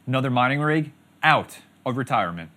another mining rig out of retirement.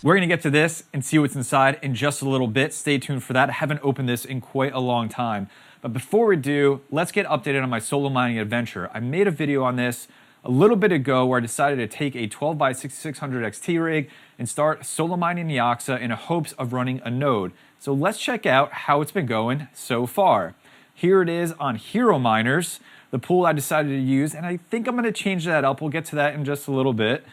We're gonna get to this and see what's inside in just a little bit. Stay tuned for that. I haven't opened this in quite a long time. But before we do, let's get updated on my solo mining adventure. I made a video on this a little bit ago where I decided to take a 12x6600 XT rig and start solo mining neoxa in hopes of running a node. So let's check out how it's been going so far. Here it is on Hero Miners, the pool I decided to use, and I think I'm gonna change that up. We'll get to that in just a little bit.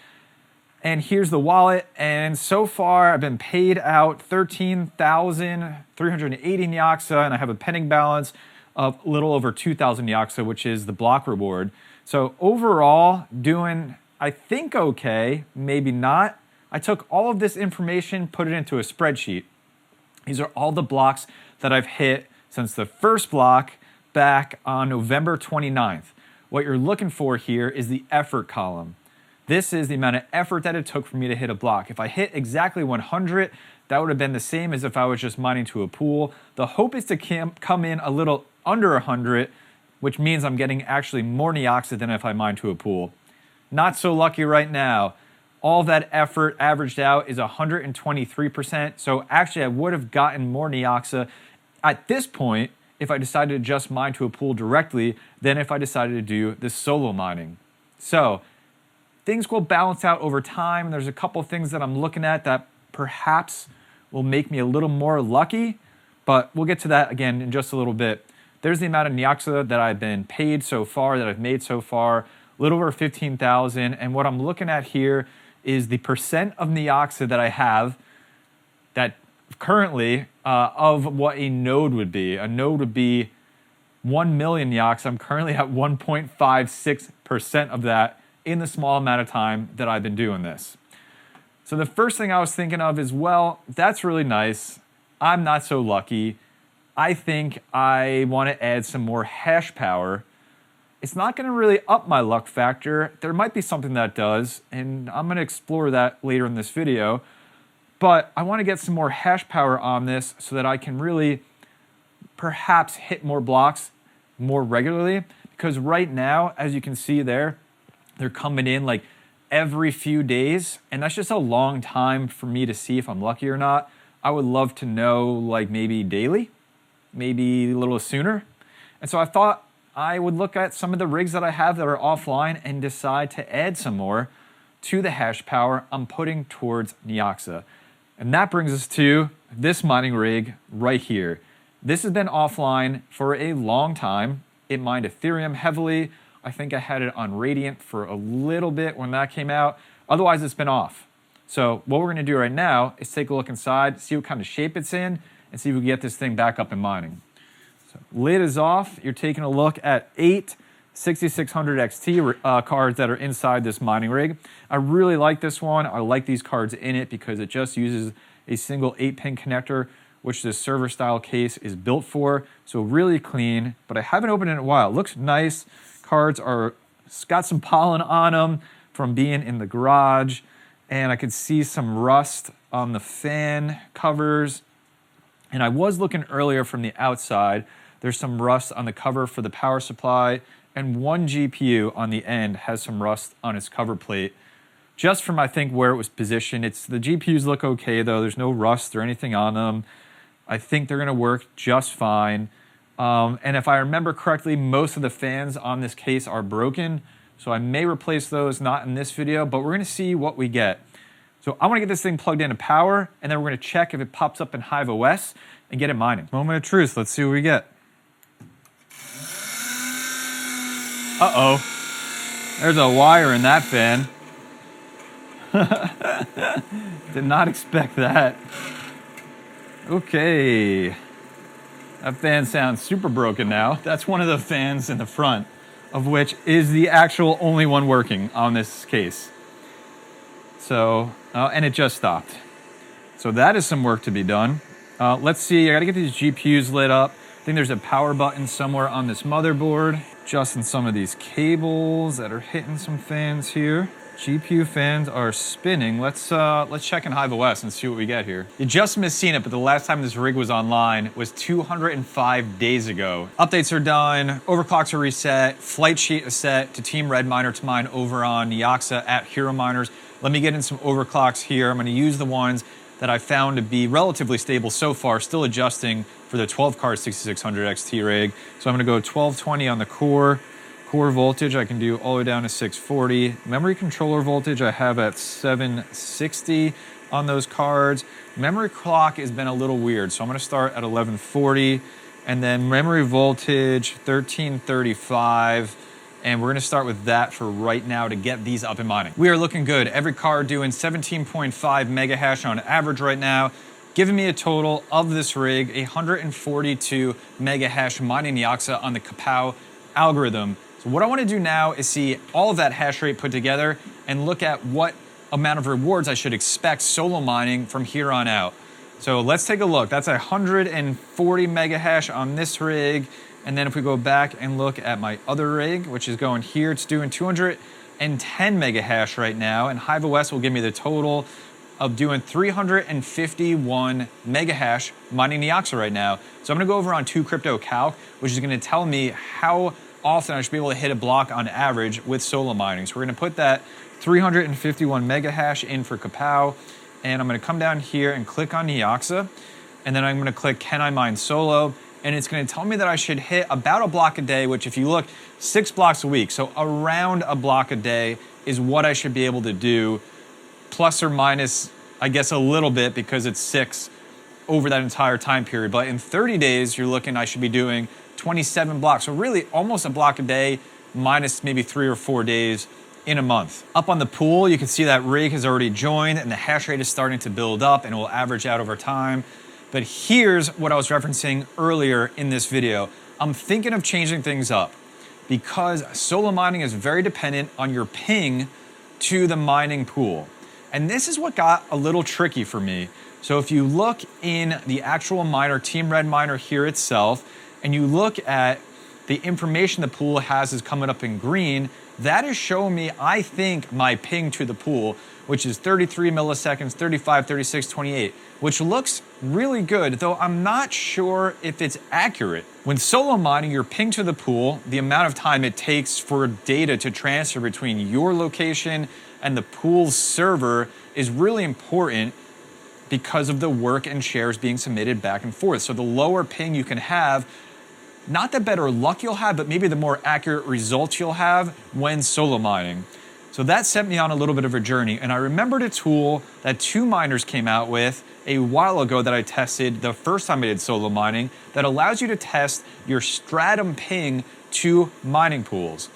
And here's the wallet, and so far I've been paid out 13,380 neoxa, and I have a pending balance of a little over 2,000 neoxa, which is the block reward. So overall, doing, I think, okay, maybe not. I took all of this information, put it into a spreadsheet. These are all the blocks that I've hit since the first block back on November 29th. What you're looking for here is the effort column. This is the amount of effort that it took for me to hit a block. If I hit exactly 100, that would have been the same as if I was just mining to a pool. The hope is to come in a little under 100, which means I'm getting actually more neoxa than if I mine to a pool. Not so lucky right now. All that effort averaged out is 123%. So actually I would have gotten more neoxa at this point if I decided to just mine to a pool directly than if I decided to do this solo mining. So things will balance out over time. There's a couple things that I'm looking at that perhaps will make me a little more lucky, but we'll get to that again in just a little bit. There's the amount of neoxa that I've been paid so far, that I've made so far, a little over 15,000. And what I'm looking at here is the percent of neoxa that I have that currently of what a node would be. A node would be 1 million neoxa. I'm currently at 1.56% of that in the small amount of time that I've been doing this. So the first thing I was thinking of is, well, that's really nice. I'm not so lucky. I think I want to add some more hash power. It's not going to really up my luck factor. There might be something that does, and I'm going to explore that later in this video. But I want to get some more hash power on this so that I can really perhaps hit more blocks more regularly. Because right now, as you can see there, they're coming in like every few days, and that's just a long time for me to see if I'm lucky or not. I would love to know like maybe daily, maybe a little sooner. And so I thought I would look at some of the rigs that I have that are offline and decide to add some more to the hash power I'm putting towards neoxa. And that brings us to this mining rig right here. This has been offline for a long time. It mined Ethereum heavily. I think I had it on Radiant for a little bit when that came out. Otherwise, it's been off. So what we're going to do right now is take a look inside, see what kind of shape it's in, and see if we can get this thing back up and mining. So lid is off. You're taking a look at 8 6600 XT cards that are inside this mining rig. I really like this one. I like these cards in it because it just uses a single 8-pin connector, which this server style case is built for. So really clean, but I haven't opened it in a while. It looks nice. Cards are got some pollen on them from being in the garage, and I could see some rust on the fan covers. And I was looking earlier from the outside. There's some rust on the cover for the power supply, and one GPU on the end has some rust on its cover plate, just from I think where it was positioned. The GPUs look okay though. There's no rust or anything on them. I think they're gonna work just fine. And if I remember correctly, most of the fans on this case are broken, so I may replace those, not in this video, but we're gonna see what we get. So I wanna get this thing plugged into power, and then we're gonna check if it pops up in Hive OS and get it mining. Moment of truth, let's see what we get. Uh-oh, there's a wire in that fan. Did not expect that. Okay. That fan sounds super broken now. That's one of the fans in the front, of which is the actual only one working on this case. So, and it just stopped. So that is some work to be done. Let's see, I gotta get these GPUs lit up. I think there's a power button somewhere on this motherboard. Adjusting some of these cables that are hitting some fans here. GPU fans are spinning. Let's check in Hive OS and see what we get here. You just missed seeing it, but the last time this rig was online was 205 days ago. Updates are done, overclocks are reset, flight sheet is set to Team Red Miner to mine over on Neoxa at Hero Miners. Let me get in some overclocks here. I'm gonna use the ones that I found to be relatively stable so far, still adjusting for the 12 card 6600 XT rig. So I'm gonna go 1220 on the core. Core voltage I can do all the way down to 640. Memory controller voltage I have at 760 on those cards. Memory clock has been a little weird, so I'm gonna start at 1140, and then memory voltage 1335, and we're gonna start with that for right now to get these up and mining. We are looking good. Every card doing 17.5 mega hash on average right now, giving me a total of this rig, 142 mega hash mining Neoxa on the Kapow algorithm. So what I want to do now is see all of that hash rate put together and look at what amount of rewards I should expect solo mining from here on out. So let's take a look. That's 140 mega hash on this rig. And then if we go back and look at my other rig, which is going here, it's doing 210 mega hash right now. And Hive OS will give me the total of doing 351 mega hash mining Neoxa right now. So I'm gonna go over on 2Crypto which is gonna tell me how often I should be able to hit a block on average with solo mining. So we're gonna put that 351 mega hash in for Kapow, and I'm gonna come down here and click on Neoxa, and then I'm gonna click Can I Mine Solo, and it's gonna tell me that I should hit about a block a day, which if you look, 6 blocks a week, so around a block a day is what I should be able to do, plus or minus, I guess a little bit because it's 6 over that entire time period. But in 30 days, you're looking, I should be doing 27 blocks. So really almost a block a day minus maybe 3 or 4 days in a month. Up on the pool, you can see that rig has already joined and the hash rate is starting to build up and it will average out over time. But here's what I was referencing earlier in this video. I'm thinking of changing things up because solo mining is very dependent on your ping to the mining pool. And this is what got a little tricky for me. So if you look in the actual miner, Team Red Miner here itself, and you look at the information the pool has is coming up in green, that is showing me, I think, my ping to the pool, which is 33 milliseconds, 35, 36, 28, which looks really good, though I'm not sure if it's accurate. When solo mining, your ping to the pool, the amount of time it takes for data to transfer between your location and the pool's server is really important because of the work and shares being submitted back and forth. So the lower ping you can have, not the better luck you'll have, but maybe the more accurate results you'll have when solo mining. So that sent me on a little bit of a journey. And I remembered a tool that 2 miners came out with a while ago that I tested the first time I did solo mining that allows you to test your stratum ping to mining pools.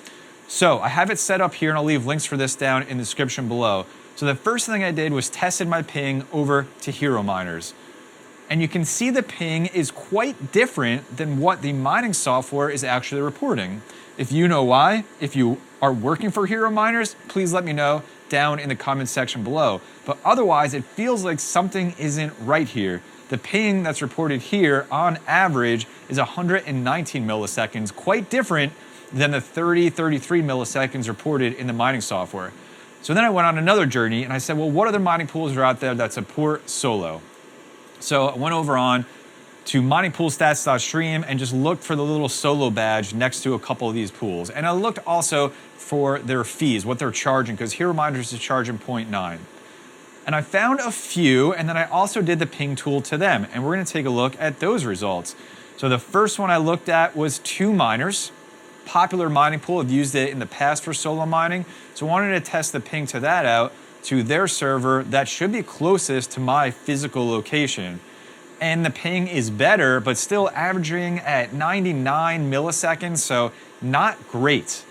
So I have it set up here and I'll leave links for this down in the description below. So the first thing I did was tested my ping over to Hero Miners. And you can see the ping is quite different than what the mining software is actually reporting. If you know why, if you are working for Hero Miners, please let me know down in the comment section below. But otherwise, it feels like something isn't right here. The ping that's reported here on average is 119 milliseconds, quite different than the 30, 33 milliseconds reported in the mining software. So then I went on another journey and I said, well, what other mining pools are out there that support solo? So I went over on to miningpoolstats.stream and just looked for the little solo badge next to a couple of these pools. And I looked also for their fees, what they're charging, because Hero Miners is charging 0.9. And I found a few, and then I also did the ping tool to them. And we're gonna take a look at those results. So the first one I looked at was 2 miners. Popular mining pool, I've used it in the past for solo mining. So I wanted to test the ping to that out to their server that should be closest to my physical location. And the ping is better, but still averaging at 99 milliseconds, so not great.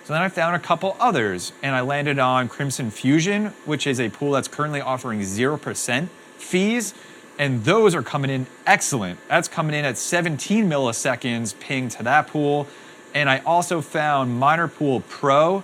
So then I found a couple others, and I landed on Crimson Fusion, which is a pool that's currently offering 0% fees, and those are coming in excellent. That's coming in at 17 milliseconds ping to that pool. And I also found Miner Pool Pro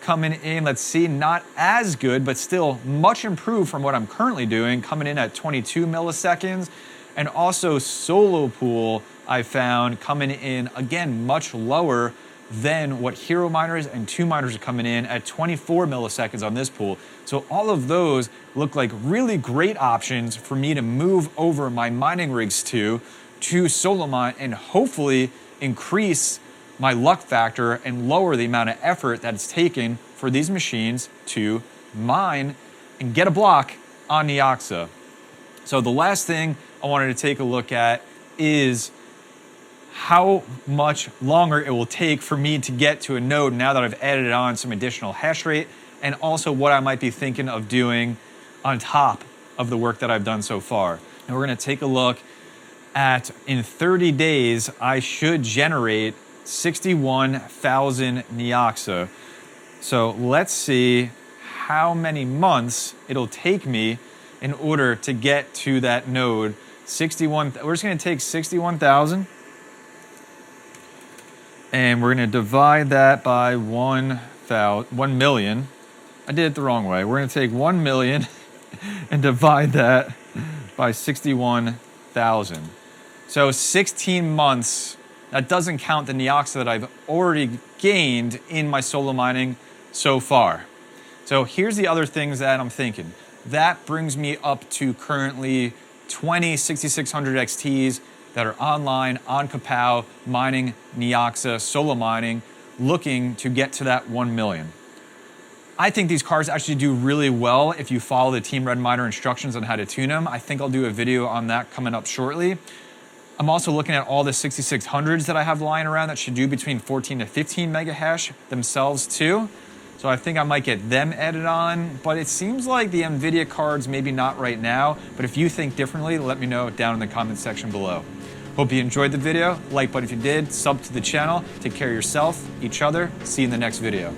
coming in, let's see, not as good, but still much improved from what I'm currently doing, coming in at 22 milliseconds. And also Solo Pool, I found coming in, again, much lower than what hero miners and 2 miners are coming in at 24 milliseconds on this pool. So all of those look like really great options for me to move over my mining rigs to solo mine and hopefully increase my luck factor and lower the amount of effort that it's taken for these machines to mine and get a block on neoxa. So the last thing I wanted to take a look at is how much longer it will take for me to get to a node now that I've added on some additional hash rate, and also what I might be thinking of doing on top of the work that I've done so far. And we're gonna take a look at, in 30 days, I should generate 61,000 neoxa. So let's see how many months it'll take me in order to get to that node. We're just gonna take 61,000 and we're gonna divide that by 1 million. I did it the wrong way. We're gonna take 1 million and divide that by 61,000. So 16 months, that doesn't count the neoxa that I've already gained in my solo mining so far. So here's the other things that I'm thinking. That brings me up to currently 20 6600 XTs that are online, on Kapow, mining neoxa, solo mining, looking to get to that 1 million. I think these cards actually do really well if you follow the Team Red Miner instructions on how to tune them. I think I'll do a video on that coming up shortly. I'm also looking at all the 6600s that I have lying around that should do between 14 to 15 mega hash themselves too. So I think I might get them added on, but it seems like the NVIDIA cards maybe not right now, but if you think differently, let me know down in the comment section below. Hope you enjoyed the video. Like button if you did, sub to the channel, take care of yourself, each other, see you in the next video.